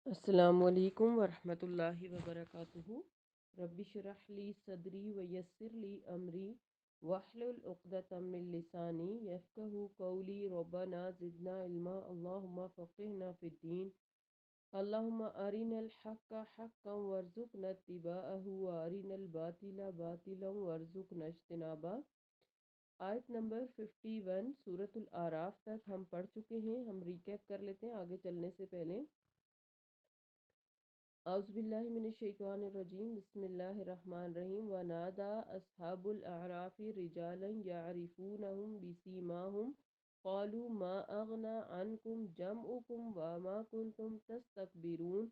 السلام علیکم ورحمۃ اللہ وبرکاتہ۔ رب اشرح لی صدری ویسر لی امری واحلل عقدۃ من لسانی یفقہوا قولی ربنا زدنا علما اللہم فقہنا فی الدین اللہم ارنا الحق حقا وارزقنا اتباعہ وارنا الباطل باطلا وارزقنا اجتنابہ۔ آیت نمبر 51 سورۃ الاعراف تک ہم پڑھ چکے ہیں۔ ہم ریکیپ کر لیتے ہیں آگے چلنے سے پہلے۔ اعوذ باللہ من الشیطان الرجیم، بسم اللہ الرحمن الرحیم۔ ونادى اصحاب الاعراف رجالا يعرفونهم بسیماهم قالوا ما اغنى عنكم جمعكم وما كنتم تستكبرون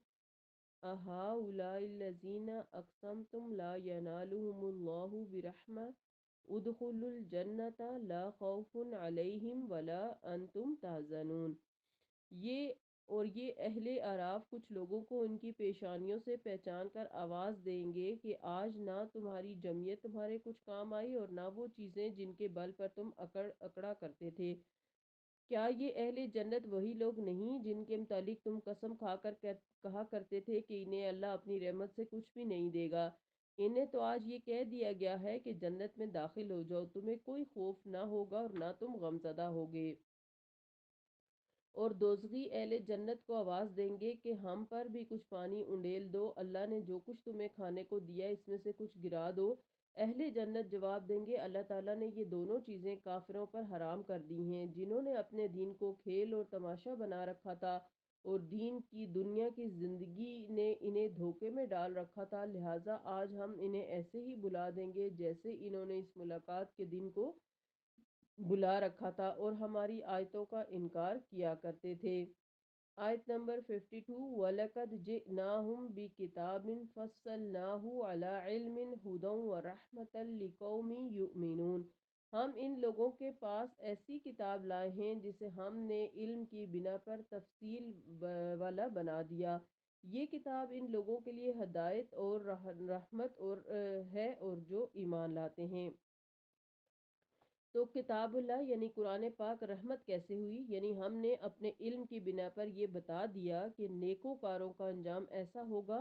اهؤلاء الذين اقسمتم لا ينالهم الله برحمة ادخلوا الجنة لا خوف عليهم ولا انتم تحزنون۔ یہ اہل اعراف کچھ لوگوں کو ان کی پیشانیوں سے پہچان کر آواز دیں گے کہ آج نہ تمہاری جمعیت تمہارے کچھ کام آئی اور نہ وہ چیزیں جن کے بل پر تم اکڑا کرتے تھے۔ کیا یہ اہل جنت وہی لوگ نہیں جن کے متعلق تم قسم کھا کر کہا کرتے تھے کہ انہیں اللہ اپنی رحمت سے کچھ بھی نہیں دے گا؟ انہیں تو آج یہ کہہ دیا گیا ہے کہ جنت میں داخل ہو جاؤ، تمہیں کوئی خوف نہ ہوگا اور نہ تم غمزدہ ہوگے۔ اور دوزخی اہل جنت کو آواز دیں گے کہ ہم پر بھی کچھ پانی انڈیل دو، اللہ نے جو کچھ تمہیں کھانے کو دیا اس میں سے کچھ گرا دو۔ اہل جنت جواب دیں گے اللہ تعالیٰ نے یہ دونوں چیزیں کافروں پر حرام کر دی ہیں جنہوں نے اپنے دین کو کھیل اور تماشا بنا رکھا تھا اور دین کی دنیا کی زندگی نے انہیں دھوکے میں ڈال رکھا تھا، لہٰذا آج ہم انہیں ایسے ہی بلا دیں گے جیسے انہوں نے اس ملاقات کے دن کو بلا رکھا تھا اور ہماری آیتوں کا انکار کیا کرتے تھے۔ آیت نمبر 52 وَلَقَدْ جِئْنَاهُمْ بِكِتَابٍ فَصَّلْنَاهُ عَلَىٰ عِلْمٍ هُدًى وَرَحْمَةً لِقَوْمٍ يُؤْمِنُونَ۔ ہم ان لوگوں کے پاس ایسی کتاب لائے ہیں جسے ہم نے علم کی بنا پر تفصیل والا بنا دیا۔ یہ کتاب ان لوگوں کے لیے ہدایت اور رحمت ہے اور جو ایمان لاتے ہیں۔ تو کتاب اللہ یعنی قرآن پاک رحمت کیسے ہوئی؟ یعنی ہم نے اپنے علم کی بنا پر یہ بتا دیا کہ نیکوکاروں کا انجام ایسا ہوگا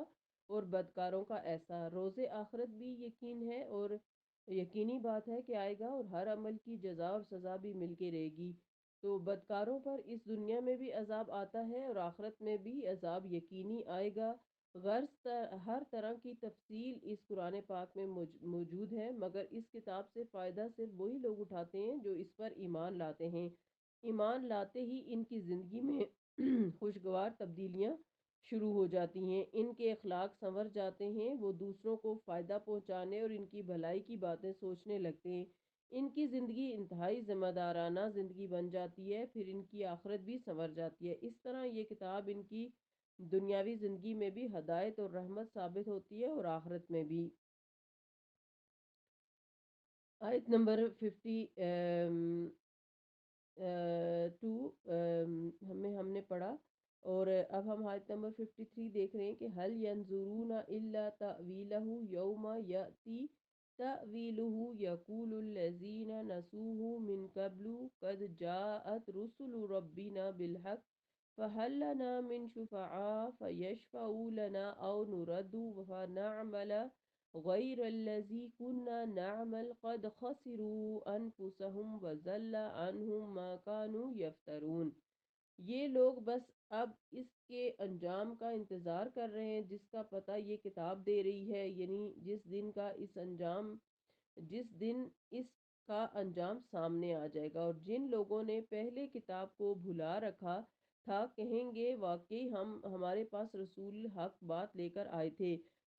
اور بدکاروں کا ایسا۔ روز آخرت بھی یقین ہے اور یقینی بات ہے کہ آئے گا اور ہر عمل کی جزا اور سزا بھی مل کے رہے گی۔ تو بدکاروں پر اس دنیا میں بھی عذاب آتا ہے اور آخرت میں بھی عذاب یقینی آئے گا۔ غرض ہر طرح کی تفصیل اس قرآن پاک میں موجود ہے، مگر اس کتاب سے فائدہ صرف وہی لوگ اٹھاتے ہیں جو اس پر ایمان لاتے ہیں۔ ایمان لاتے ہی ان کی زندگی میں خوشگوار تبدیلیاں شروع ہو جاتی ہیں، ان کے اخلاق سنور جاتے ہیں، وہ دوسروں کو فائدہ پہنچانے اور ان کی بھلائی کی باتیں سوچنے لگتے ہیں، ان کی زندگی انتہائی ذمہ دارانہ زندگی بن جاتی ہے، پھر ان کی آخرت بھی سنور جاتی ہے۔ اس طرح یہ کتاب ان کی دنیاوی زندگی میں بھی ہدایت اور رحمت ثابت ہوتی ہے اور آخرت میں بھی۔ آیت نمبر 52 ہم نے پڑھا، اور اب ہم آیت نمبر 53 دیکھ رہے ہیں کہ هل ينظرون الا تأویلہ یوم یأتی تأویلہ یقول الذین نسوہ من قبل قد جاءت رسل ربنا بالحق فهل لنا من شفعاء فیشفعوا لنا او نرد فنعمل غیر الذی كنا نعمل قد خسروا انفسهم وضل عنهم ما كانوا یفترون۔ یہ لوگ بس اب اس کے انجام کا انتظار کر رہے ہیں جس کا پتہ یہ کتاب دے رہی ہے، یعنی جس دن اس کا انجام سامنے آ جائے گا، اور جن لوگوں نے پہلے کتاب کو بھلا رکھا تھا کہیں گے واقعی ہمارے پاس رسول حق بات لے کر آئے تھے،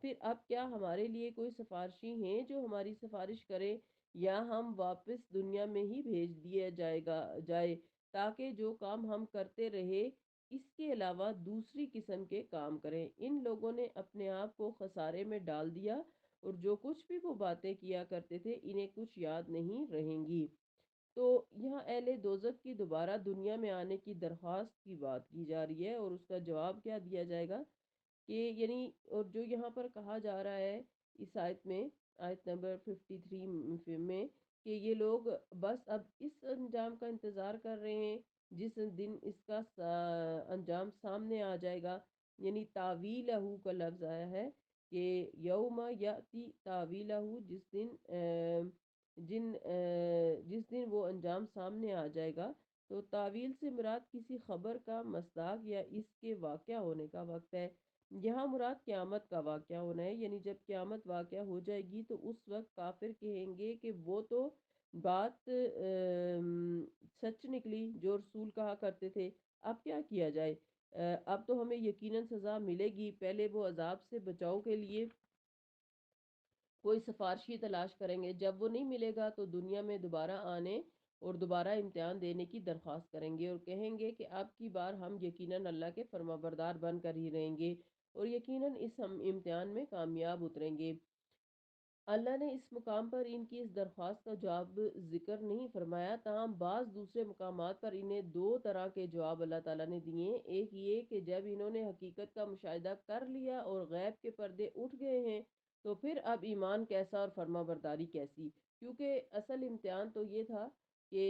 پھر اب کیا ہمارے لیے کوئی سفارشی ہیں جو ہماری سفارش کرے، یا ہم واپس دنیا میں ہی بھیج دیا جائے تاکہ جو کام ہم کرتے رہے اس کے علاوہ دوسری قسم کے کام کریں۔ ان لوگوں نے اپنے آپ کو خسارے میں ڈال دیا اور جو کچھ بھی وہ باتیں کیا کرتے تھے انہیں کچھ یاد نہیں رہیں گی۔ تو یہاں اہل دوزخ کی دوبارہ دنیا میں آنے کی درخواست کی بات کی جا رہی ہے اور اس کا جواب کیا دیا جائے گا کہ یعنی، اور جو یہاں پر کہا جا رہا ہے اس آیت میں، آیت نمبر 53 میں، کہ یہ لوگ بس اب اس انجام کا انتظار کر رہے ہیں جس دن اس کا انجام سامنے آ جائے گا، یعنی تعویلہ کا لفظ آیا ہے کہ یوم یاتی تعویلہ، جس دن وہ انجام سامنے آ جائے گا۔ تو تعویل سے مراد کسی خبر کا مصداق یا اس کے واقع ہونے کا وقت ہے۔ یہاں مراد قیامت کا واقعہ ہونا ہے، یعنی جب قیامت واقعہ ہو جائے گی تو اس وقت کافر کہیں گے کہ وہ تو بات سچ نکلی جو رسول کہا کرتے تھے، اب کیا کیا جائے؟ اب تو ہمیں یقیناً سزا ملے گی۔ پہلے وہ عذاب سے بچاؤ کے لیے کوئی سفارشی تلاش کریں گے، جب وہ نہیں ملے گا تو دنیا میں دوبارہ آنے اور دوبارہ امتحان دینے کی درخواست کریں گے اور کہیں گے کہ اب کی بار ہم یقیناً اللہ کے فرما بردار بن کر ہی رہیں گے اور یقیناً اس ہم امتحان میں کامیاب اتریں گے۔ اللہ نے اس مقام پر ان کی اس درخواست کا جواب ذکر نہیں فرمایا، تاہم بعض دوسرے مقامات پر انہیں دو طرح کے جواب اللہ تعالیٰ نے دیے۔ ایک یہ کہ جب انہوں نے حقیقت کا مشاہدہ کر لیا اور غیب کے پردے اٹھ گئے ہیں تو پھر اب ایمان کیسا اور فرما برداری کیسی؟ کیونکہ اصل امتحان تو یہ تھا کہ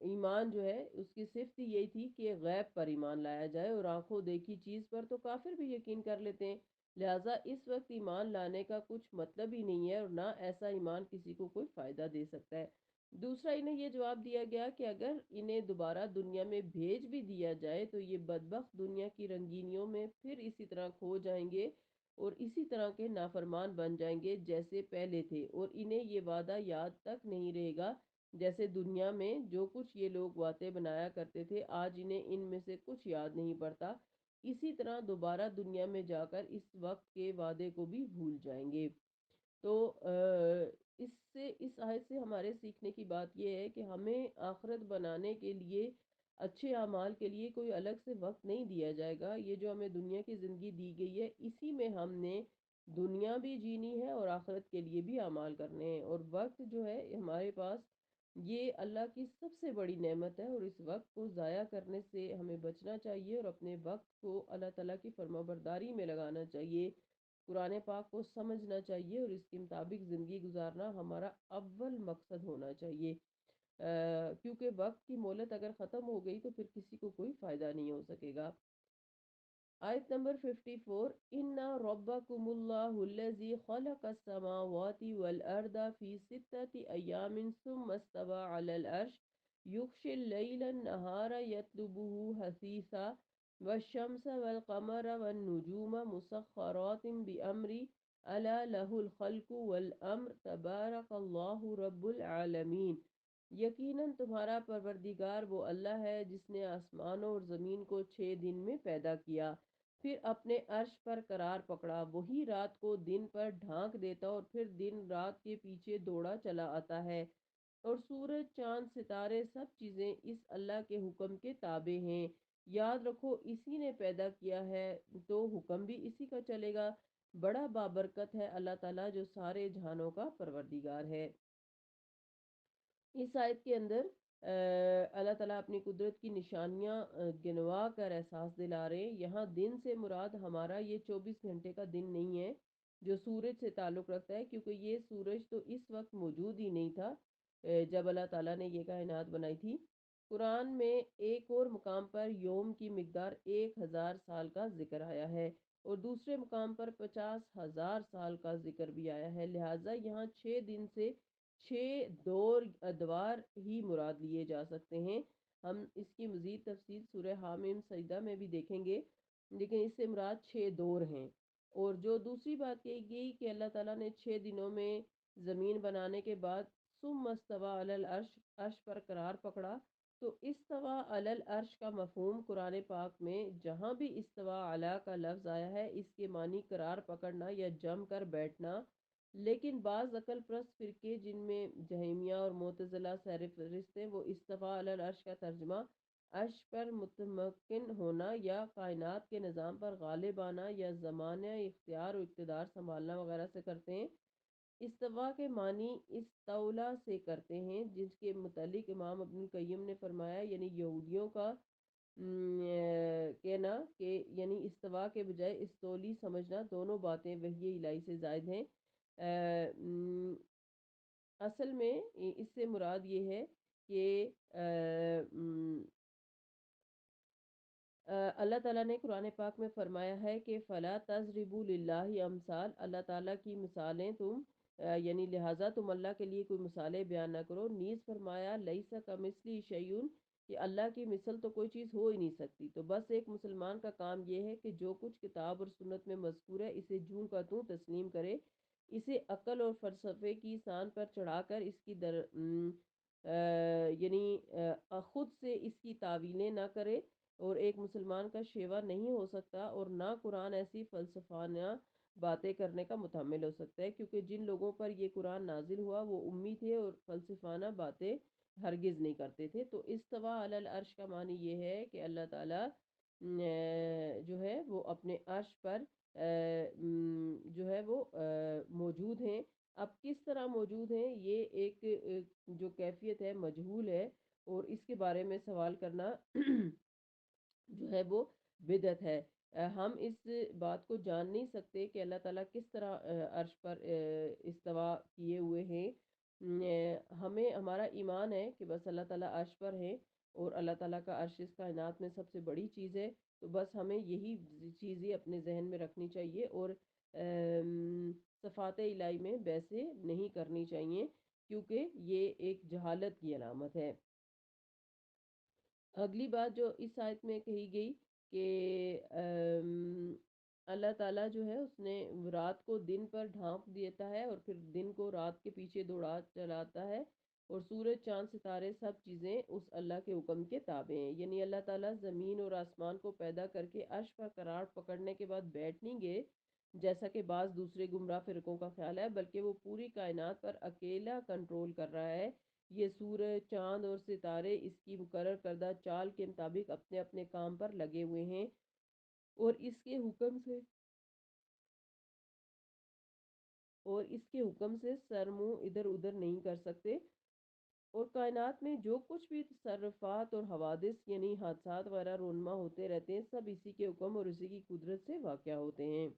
ایمان جو ہے اس کی صفت یہی تھی کہ غیب پر ایمان لایا جائے، اور آنکھوں دیکھی چیز پر تو کافر بھی یقین کر لیتے ہیں، لہٰذا اس وقت ایمان لانے کا کچھ مطلب ہی نہیں ہے اور نہ ایسا ایمان کسی کو کوئی فائدہ دے سکتا ہے۔ دوسرا انہیں یہ جواب دیا گیا کہ اگر انہیں دوبارہ دنیا میں بھیج بھی دیا جائے تو یہ بدبخت دنیا کی رنگینیوں میں پھر اسی طرح کھو جائیں گے اور اسی طرح کے نافرمان بن جائیں گے جیسے پہلے تھے، اور انہیں یہ وعدہ یاد تک نہیں رہے گا جیسے دنیا میں جو کچھ یہ لوگ باتیں بنایا کرتے تھے آج انہیں ان میں سے کچھ یاد نہیں پڑتا، اسی طرح دوبارہ دنیا میں جا کر اس وقت کے وعدے کو بھی بھول جائیں گے۔ تو اس آیت سے ہمارے سیکھنے کی بات یہ ہے کہ ہمیں آخرت بنانے کے لیے، اچھے اعمال کے لیے کوئی الگ سے وقت نہیں دیا جائے گا۔ یہ جو ہمیں دنیا کی زندگی دی گئی ہے اسی میں ہم نے دنیا بھی جینی ہے اور آخرت کے لیے بھی اعمال کرنے ہیں، اور وقت جو ہے ہمارے پاس یہ اللہ کی سب سے بڑی نعمت ہے، اور اس وقت کو ضائع کرنے سے ہمیں بچنا چاہیے اور اپنے وقت کو اللہ تعالیٰ کی فرما برداری میں لگانا چاہیے، قرآن پاک کو سمجھنا چاہیے اور اس کے مطابق زندگی گزارنا ہمارا اول مقصد ہونا چاہیے، کیونکہ وقت کی مہلت اگر ختم ہو گئی تو پھر کسی کو کوئی فائدہ نہیں ہو سکے گا۔ آیت نمبر 54، اِنَّ رَبَّكُمُ اللَّهُ الَّذِي خَلَقَ السَّمَاوَاتِ وَالْأَرْضَ فِي سِتَّةِ أَيَّامٍ ثُمَّ اسْتَوَى عَلَى الْعَرْشِ يُغْشِي اللَّيْلَ النَّهَارَ يَطْلُبُهُ حَثِيثًا وَالشَّمْسَ وَالْقَمَرَ وَالنُّجُومَ مُسَخَّرَاتٍ بِأَمْرِهِ أَلَا لَهُ الْخَلْقُ وَالْأَمْرُ تَبَارَكَ اللَّهُ رَبُّ الْعَالَمِينَ۔ یقیناً تمہارا پروردگار وہ اللہ ہے جس نے آسمانوں اور زمین کو 6 دن میں پیدا کیا، پھر اپنے عرش پر قرار پکڑا، وہی رات کو دن پر ڈھانک دیتا اور پھر دن رات کے پیچھے دوڑا چلا آتا ہے، اور سورج چاند ستارے سب چیزیں اس اللہ کے حکم کے تابع ہیں۔ یاد رکھو اسی نے پیدا کیا ہے تو حکم بھی اسی کا چلے گا۔ بڑا بابرکت ہے اللہ تعالیٰ جو سارے جہانوں کا پروردگار ہے۔ اس آیت کے اندر اللہ تعالیٰ اپنی قدرت کی نشانیاں گنوا کر احساس دلا رہے ہیں۔ یہاں دن سے مراد ہمارا یہ 24 گھنٹے کا دن نہیں ہے جو سورج سے تعلق رکھتا ہے، کیونکہ یہ سورج تو اس وقت موجود ہی نہیں تھا جب اللہ تعالیٰ نے یہ کائنات بنائی تھی۔ قرآن میں ایک اور مقام پر یوم کی مقدار 1000 سال کا ذکر آیا ہے اور دوسرے مقام پر 50,000 سال کا ذکر بھی آیا ہے، لہٰذا یہاں 6 دن سے 6 دور ادوار ہی مراد لیے جا سکتے ہیں۔ ہم اس کی مزید تفصیل سورہ حامیم سجدہ میں بھی دیکھیں گے، لیکن اس سے مراد 6 دور ہیں۔ اور جو دوسری بات کہی گئی کہ اللہ تعالیٰ نے 6 دنوں میں زمین بنانے کے بعد ثم استوى علی العرش، عرش پر قرار پکڑا، تو استوى علی العرش کا مفہوم قرآن پاک میں جہاں بھی استوى علی کا لفظ آیا ہے اس کے معنی قرار پکڑنا یا جم کر بیٹھنا، لیکن بعض عقل پرست فرقے جن میں جہمیہ اور معتزلہ سیر فہرست ہیں وہ استوى علی العرش کا ترجمہ عرش پر متمکن ہونا یا کائنات کے نظام پر غالب آنا یا زمانہ اختیار و اقتدار سنبھالنا وغیرہ سے کرتے ہیں۔ استوا کے معنی استولا سے کرتے ہیں، جس کے متعلق امام ابن القیم نے فرمایا یعنی یہودیوں کا کہنا کہ یعنی استوا کے بجائے استولی سمجھنا، دونوں باتیں وحی الہی سے زائد ہیں۔ اصل میں اس سے مراد یہ ہے کہ اللہ تعالیٰ نے قرآن پاک میں فرمایا ہے کہ فلا تضربوا للہ امثال، اللہ تعالیٰ کی مثالیں تم یعنی لہٰذا تم اللہ کے لیے کوئی مثالیں بیان نہ کرو۔ نیز فرمایا لیس کمثلہ شیء، کہ اللہ کی مثل تو کوئی چیز ہو ہی نہیں سکتی۔ تو بس ایک مسلمان کا کام یہ ہے کہ جو کچھ کتاب اور سنت میں مذکور ہے اسے جوں کا توں تسلیم کرے، اسے عقل اور فلسفے کی سان پر چڑھا کر اس کی یعنی خود سے اس کی تعویلیں نہ کرے، اور ایک مسلمان کا شیوا نہیں ہو سکتا اور نہ قرآن ایسی فلسفانہ باتیں کرنے کا متحمل ہو سکتا ہے، کیونکہ جن لوگوں پر یہ قرآن نازل ہوا وہ امی تھے اور فلسفانہ باتیں ہرگز نہیں کرتے تھے۔ تو استوا علی العرش کا معنی یہ ہے کہ اللہ تعالیٰ جو ہے وہ اپنے عرش پر جو ہے وہ موجود ہیں۔ اب کس طرح موجود ہیں یہ ایک جو کیفیت ہے مجہول ہے، اور اس کے بارے میں سوال کرنا جو ہے وہ بدعت ہے۔ ہم اس بات کو جان نہیں سکتے کہ اللہ تعالیٰ کس طرح عرش پر استوا کیے ہوئے ہیں۔ ہمیں ہمارا ایمان ہے کہ بس اللہ تعالیٰ عرش پر ہے، اور اللہ تعالیٰ کا عرش اس کائنات میں سب سے بڑی چیز ہے۔ تو بس ہمیں یہی چیزیں اپنے ذہن میں رکھنی چاہیے، اور صفات الہی میں بحثیں نہیں کرنی چاہیے، کیونکہ یہ ایک جہالت کی علامت ہے۔ اگلی بات جو اس آیت میں کہی گئی کہ اللہ تعالیٰ جو ہے اس نے رات کو دن پر ڈھانپ دیتا ہے اور پھر دن کو رات کے پیچھے دوڑا چلاتا ہے، اور سورج چاند ستارے سب چیزیں اس اللہ کے حکم کے تابع ہیں۔ یعنی اللہ تعالیٰ زمین اور آسمان کو پیدا کر کے عرش پر قرار پکڑنے کے بعد بیٹھ نہیں گئے جیسا کہ بعض دوسرے گمراہ فرقوں کا خیال ہے، بلکہ وہ پوری کائنات پر اکیلا کنٹرول کر رہا ہے۔ یہ سورج چاند اور ستارے اس کی مقرر کردہ چال کے مطابق اپنے اپنے کام پر لگے ہوئے ہیں، اور اس کے حکم سے سر منہ ادھر ادھر نہیں کر سکتے، اور کائنات میں جو کچھ بھی تصرفات اور حوادث یعنی حادثات وغیرہ رونما ہوتے رہتے ہیں سب اسی کے حکم اور اسی کی قدرت سے واقع ہوتے ہیں۔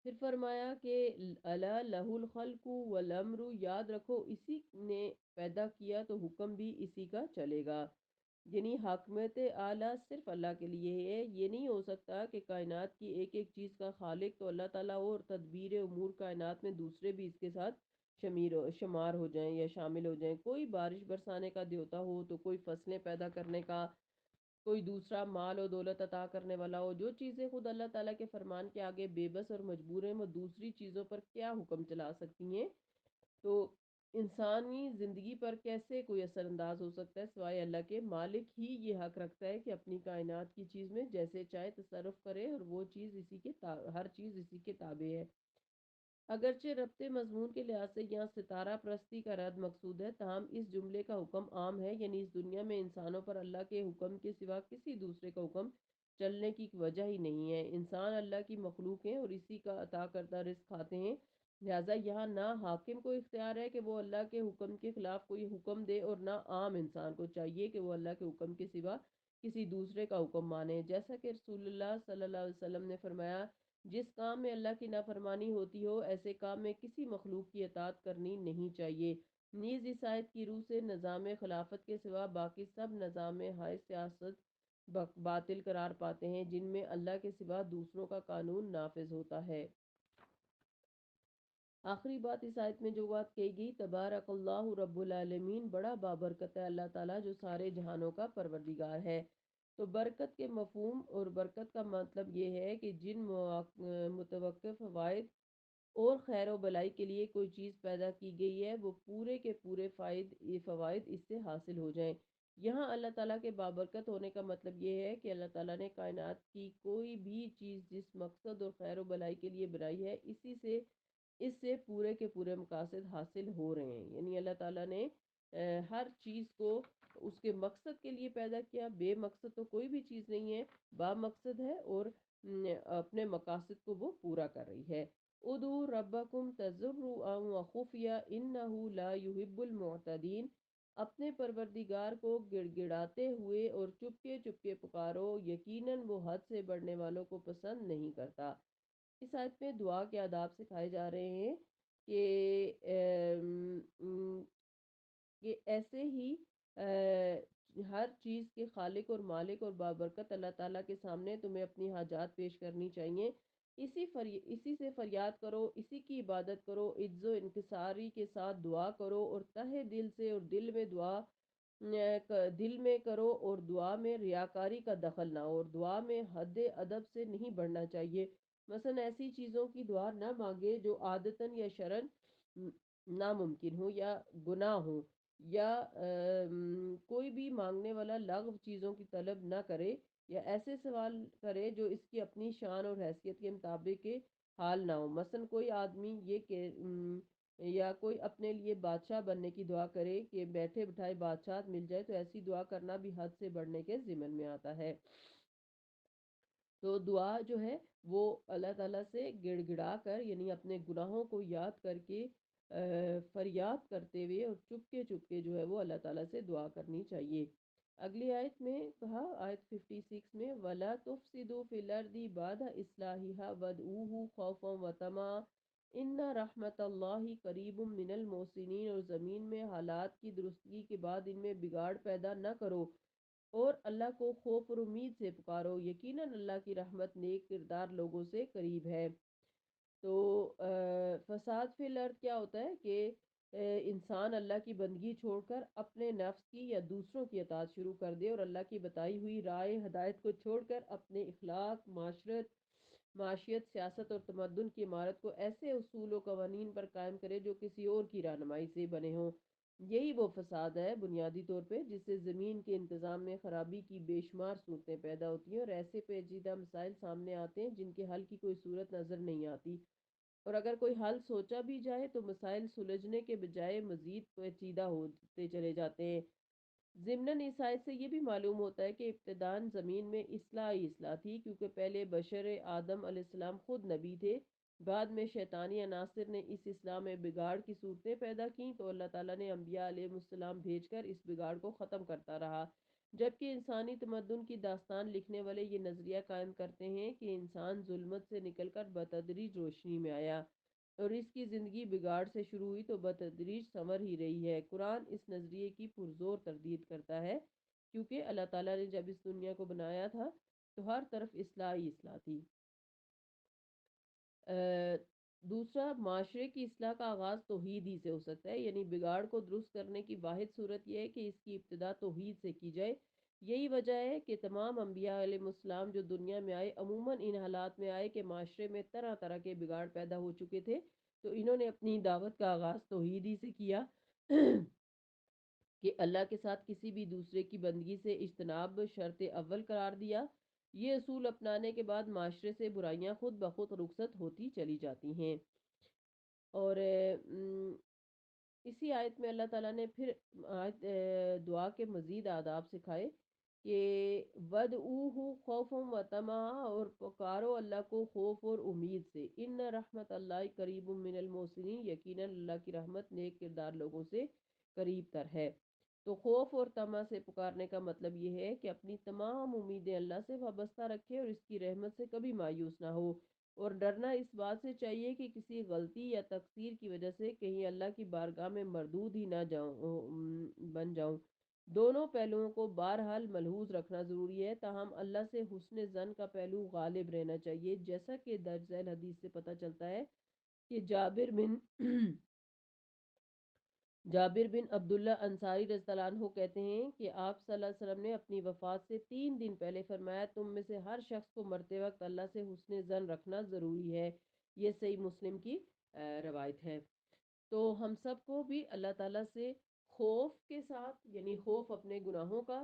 پھر فرمایا کہ الا لہ الخلق والامر، یاد رکھو اسی نے پیدا کیا تو حکم بھی اسی کا چلے گا، یعنی حاکمیت اعلیٰ صرف اللہ کے لیے ہے۔ یہ نہیں ہو سکتا کہ کائنات کی ایک ایک چیز کا خالق تو اللہ تعالیٰ ہو، اور تدبیر امور کائنات میں دوسرے بھی اس کے ساتھ شمار ہو جائیں یا شامل ہو جائیں۔ کوئی بارش برسانے کا دیوتا ہو تو کوئی فصلیں پیدا کرنے کا، کوئی دوسرا مال و دولت عطا کرنے والا ہو۔ جو چیزیں خود اللہ تعالیٰ کے فرمان کے آگے بے بس اور مجبور ہیں وہ دوسری چیزوں پر کیا حکم چلا سکتی ہیں؟ تو انسانی زندگی پر کیسے کوئی اثر انداز ہو سکتا ہے سوائے اللہ کے؟ مالک ہی یہ حق رکھتا ہے کہ اپنی کائنات کی چیز میں جیسے چاہے تصرف کرے، اور وہ چیز اسی کے ہر چیز اسی کے تابع ہے۔ اگرچہ ربط مضمون کے لحاظ سے یہاں ستارہ پرستی کا رد مقصود ہے، تاہم اس جملے کا حکم عام ہے، یعنی اس دنیا میں انسانوں پر اللہ کے حکم کے سوا کسی دوسرے کا حکم چلنے کی وجہ ہی نہیں ہے۔ انسان اللہ کی مخلوق ہیں اور اسی کا عطا کردہ رزق کھاتے ہیں، لہٰذا یہاں نہ حاکم کو اختیار ہے کہ وہ اللہ کے حکم کے خلاف کوئی حکم دے، اور نہ عام انسان کو چاہیے کہ وہ اللہ کے حکم کے سوا کسی دوسرے کا حکم مانے۔ جیسا کہ رسول اللہ صلی اللہ علیہ وسلم نے فرمایا، جس کام میں اللہ کی نافرمانی ہوتی ہو ایسے کام میں کسی مخلوق کی اطاعت کرنی نہیں چاہیے۔ نیز اس آیت کی روح سے نظام خلافت کے سوا باقی سب نظام ہائے سیاست باطل قرار پاتے ہیں جن میں اللہ کے سوا دوسروں کا قانون نافذ ہوتا ہے۔ آخری بات اس آیت میں جو بات کہی گئی، تبارک اللہ رب العالمین، بڑا بابرکت ہے اللہ تعالیٰ جو سارے جہانوں کا پروردگار ہے۔ تو برکت کے مفہوم اور برکت کا مطلب یہ ہے کہ جن متوقع فوائد اور خیر و بلائی کے لیے کوئی چیز پیدا کی گئی ہے وہ پورے کے پورے فوائد اس سے حاصل ہو جائیں۔ یہاں اللہ تعالیٰ کے بابرکت ہونے کا مطلب یہ ہے کہ اللہ تعالیٰ نے کائنات کی کوئی بھی چیز جس مقصد اور خیر و بلائی کے لیے بنائی ہے اس سے پورے کے پورے مقاصد حاصل ہو رہے ہیں، یعنی اللہ تعالیٰ نے ہر چیز کو اس کے مقصد کے لیے پیدا کیا۔ بے مقصد تو کوئی بھی چیز نہیں ہے، با مقصد ہے، اور اپنے مقاصد کو وہ پورا کر رہی ہے۔ ادعوا ربکم تضرعا وخفیا انہ لا یحب المعتدین، اپنے پروردگار کو گڑ گڑاتے ہوئے اور چپکے چپکے پکارو، یقیناً وہ حد سے بڑھنے والوں کو پسند نہیں کرتا۔ اس آیت میں دعا کے آداب سکھائے جا رہے ہیں کہ ایسے ہی ہر چیز کے خالق اور مالک اور بابرکت اللہ تعالیٰ کے سامنے تمہیں اپنی حاجات پیش کرنی چاہیے۔ اسی سے فریاد کرو، اسی کی عبادت کرو، عجز و انکساری کے ساتھ دعا کرو، اور تہہ دل سے اور دل میں کرو، اور دعا میں ریاکاری کا دخل نہ ہو، اور دعا میں حد ادب سے نہیں بڑھنا چاہیے۔ مثلا ایسی چیزوں کی دعا نہ مانگے جو عادتاً یا شرعاً ناممکن ہو یا گناہ ہو، یا کوئی بھی مانگنے والا لغو چیزوں کی طلب نہ کرے، یا ایسے سوال کرے جو اس کی اپنی شان اور حیثیت کے مطابق کے حال نہ ہو۔ مثلا کوئی آدمی یہ کہ یا کوئی اپنے لیے بادشاہ بننے کی دعا کرے کہ بیٹھے بٹھائے بادشاہت مل جائے، تو ایسی دعا کرنا بھی حد سے بڑھنے کے ضمن میں آتا ہے۔ تو دعا جو ہے وہ اللہ تعالیٰ سے گڑ گڑا کر، یعنی اپنے گناہوں کو یاد کر کے فریاد کرتے ہوئے اور چپ کے جو ہے وہ اللہ تعالیٰ سے دعا کرنی چاہیے۔ اگلی آیت میں کہا، آیت 56 میں، وَلَا تُفْسِدُوا فِي الْأَرْضِ بَعْدَ إِصْلَاحِهَا وَادْعُوهُ خَوْفًا وَطَمَعًا إِنَّ رَحْمَتَ اللَّهِ قَرِيبٌ مِّنَ الْمُحْسِنِينَ، اور زمین میں حالات کی درستگی کے بعد ان میں بگاڑ پیدا نہ کرو، اور اللہ کو خوف اور امید سے پکارو، یقیناً اللہ کی رحمت نیک کردار لوگوں سے قریب ہے۔ تو فساد فی الارض کیا ہوتا ہے کہ انسان اللہ کی بندگی چھوڑ کر اپنے نفس کی یا دوسروں کی اطاعت شروع کر دے، اور اللہ کی بتائی ہوئی رائے ہدایت کو چھوڑ کر اپنے اخلاق، معاشیت، سیاست اور تمدن کی عمارت کو ایسے اصول و قوانین پر قائم کرے جو کسی اور کی رہنمائی سے بنے ہوں۔ یہی وہ فساد ہے بنیادی طور پہ جس سے زمین کے انتظام میں خرابی کی بے شمار صورتیں پیدا ہوتی ہیں، اور ایسے پیچیدہ مسائل سامنے آتے ہیں جن کے حل کی کوئی صورت نظر نہیں آتی، اور اگر کوئی حل سوچا بھی جائے تو مسائل سلجھنے کے بجائے مزید پیچیدہ ہوتے چلے جاتے ہیں۔ ضمناً اس آیت سے یہ بھی معلوم ہوتا ہے کہ ابتداً زمین میں اصلاح ہی اصلاح تھی، کیونکہ پہلے بشر آدم علیہ السلام خود نبی تھے، بعد میں شیطانی عناصر نے اس اصلاح میں بگاڑ کی صورتیں پیدا کیں، تو اللہ تعالیٰ نے انبیاء علیہ السلام بھیج کر اس بگاڑ کو ختم کرتا رہا۔ جبکہ انسانی تمدن کی داستان لکھنے والے یہ نظریہ قائم کرتے ہیں کہ انسان ظلمت سے نکل کر بتدریج روشنی میں آیا، اور اس کی زندگی بگاڑ سے شروع ہوئی تو بتدریج سنور ہی رہی ہے۔ قرآن اس نظریے کی پرزور تردید کرتا ہے، کیونکہ اللہ تعالیٰ نے جب اس دنیا کو بنایا تھا تو ہر طرف اصلاح ہی اصلاح تھی۔ دوسرا، معاشرے کی اصلاح کا آغاز توحید ہی سے ہو سکتا ہے، یعنی بگاڑ کو درست کرنے کی واحد صورت یہ ہے کہ اس کی ابتدا توحید سے کی جائے۔ یہی وجہ ہے کہ تمام انبیاء علیہ السلام جو دنیا میں آئے عموماً ان حالات میں آئے کہ معاشرے میں طرح طرح کے بگاڑ پیدا ہو چکے تھے، تو انہوں نے اپنی دعوت کا آغاز توحید ہی سے کیا کہ اللہ کے ساتھ کسی بھی دوسرے کی بندگی سے اجتناب شرط اول قرار دیا۔ یہ اصول اپنانے کے بعد معاشرے سے برائیاں خود بخود رخصت ہوتی چلی جاتی ہیں۔ اور اسی آیت میں اللہ تعالیٰ نے پھر دعا کے مزید آداب سکھائے کہ وَدْعُوهُ خَوْفًا وَطَمَعًا، اور پکارو اللہ کو خوف اور امید سے، ان رحمت اللہ قریب من المحسنین، یقیناً اللہ کی رحمت نیک کردار لوگوں سے قریب تر ہے۔ تو خوف اور طمع سے پکارنے کا مطلب یہ ہے کہ اپنی تمام امیدیں اللہ سے وابستہ رکھے اور اس کی رحمت سے کبھی مایوس نہ ہو، اور ڈرنا اس بات سے چاہیے کہ کسی غلطی یا تقصیر کی وجہ سے کہیں اللہ کی بارگاہ میں مردود ہی نہ بن جاؤں۔ دونوں پہلوؤں کو بہرحال ملحوظ رکھنا ضروری ہے، تاہم اللہ سے حسن ظن کا پہلو غالب رہنا چاہیے، جیسا کہ درج ذیل حدیث سے پتہ چلتا ہے کہ جابر بن عبداللہ انصاری رضی اللہ عنہ کہتے ہیں کہ آپ صلی اللہ علیہ وسلم نے اپنی وفات سے 3 دن پہلے فرمایا، تم میں سے ہر شخص کو مرتے وقت اللہ سے حسن ظن رکھنا ضروری ہے۔ یہ صحیح مسلم کی روایت ہے۔ تو ہم سب کو بھی اللہ تعالیٰ سے خوف کے ساتھ، یعنی خوف اپنے گناہوں کا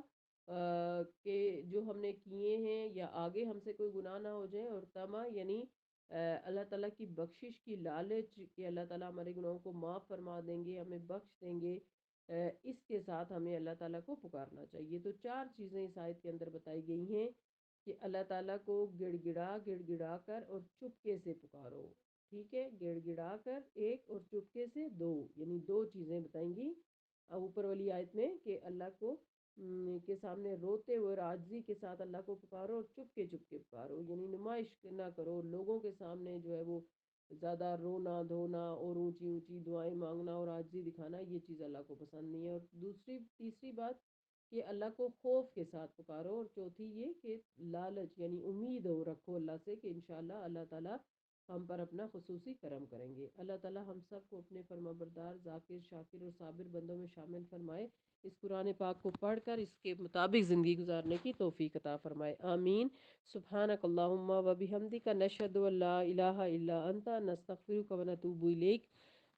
کہ جو ہم نے کیے ہیں یا آگے ہم سے کوئی گناہ نہ ہو جائے، اور طمع یعنی اللہ تعالیٰ کی بخشش کی لالچ کہ اللہ تعالیٰ ہمارے گناہوں کو معاف فرما دیں گے، ہمیں بخش دیں گے، اس کے ساتھ ہمیں اللہ تعالیٰ کو پکارنا چاہیے۔ تو 4 چیزیں اس آیت کے اندر بتائی گئی ہیں کہ اللہ تعالیٰ کو گڑ گڑا کر اور چپکے سے پکارو، ٹھیک ہے، گڑ گڑا کر ایک اور چپکے سے دو، یعنی 2 چیزیں بتائیں گی اوپر والی آیت میں کہ اللہ کو کے سامنے روتے ہوئے اور عاجزی کے ساتھ اللہ کو پکارو، اور چپکے پکارو، یعنی نمائش نہ کرو لوگوں کے سامنے جو ہے وہ زیادہ رونا دھونا اور اونچی اونچی دعائیں مانگنا اور عاجزی دکھانا، یہ چیز اللہ کو پسند نہیں ہے۔ اور تیسری بات کہ اللہ کو خوف کے ساتھ پکارو، اور چوتھی یہ کہ لالچ یعنی امید ہو رکھو اللہ سے کہ انشاءاللہ اللہ تعالیٰ ہم پر اپنا خصوصی کرم کریں گے۔ اللہ تعالیٰ ہم سب کو اپنے فرما بردار، ذاکر، شاکر اور صابر بندوں میں شامل فرمائے۔ اس قرآن پاک کو پڑھ کر اس کے مطابق زندگی گزارنے کی توفیق عطا فرمائے، آمین۔ سبحانک اللہم و بحمدک، نشہد ان لا الہ الا انت، نستغفرک و نتوب الیک۔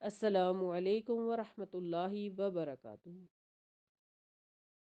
السلام علیکم ورحمۃ اللہ وبرکاتہ۔